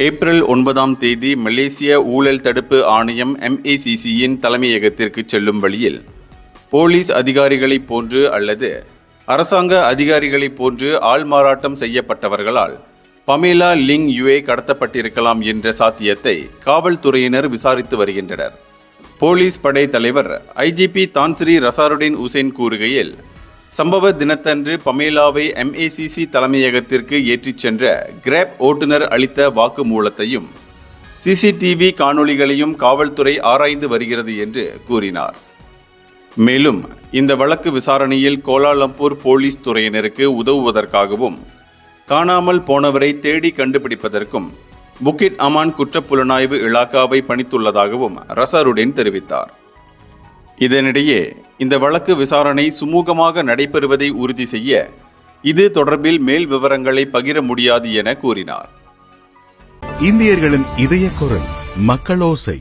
April 9ஆம் தேதி மலேசிய ஊழல் தடுப்பு ஆணையம் MACCயின் தலைமையகத்திற்கு செல்லும் வழியில் போலீஸ் அதிகாரிகளைப் போன்று அல்லது அரசாங்க அதிகாரிகளைப் போன்று ஆள்மாறாட்டம் செய்யப்பட்டவர்களால் பமேலா லிங் யுவே கடத்தப்பட்டிருக்கலாம் என்ற சாத்தியத்தை காவல்துறையினர் விசாரித்து வருகின்றனர். போலீஸ் படை தலைவர் IGP தான்ஸ்ரீ ரசாருடின் உசேன் கூறுகையில், சம்பவ தினத்தன்று பமேலாவை MACC தலைமையகத்திற்கு ஏற்றிச் சென்ற கிராப் ஓட்டுநர் அளித்த வாக்குமூலத்தையும் CCTV காணொளிகளையும் காவல்துறை ஆராய்ந்து வருகிறது என்று கூறினார். மேலும் இந்த வழக்கு விசாரணையில் கோலாலம்பூர் போலீஸ் துறையினருக்கு உதவுவதற்காகவும் காணாமல் போனவரை தேடி கண்டுபிடிப்பதற்கும் புக்கிட் அமான் குற்றப்புலனாய்வு இலாக்காவை பணித்துள்ளதாகவும் ரசாருடின் தெரிவித்தார். இதனிடையே இந்த வழக்கு விசாரணை சுமூகமாக நடைபெறுவதை உறுதி செய்ய இது தொடர்பில் மேல் விவரங்களை பகிர முடியாது என கூறினார். இந்தியர்களின் இதய குரல் மக்களோசை.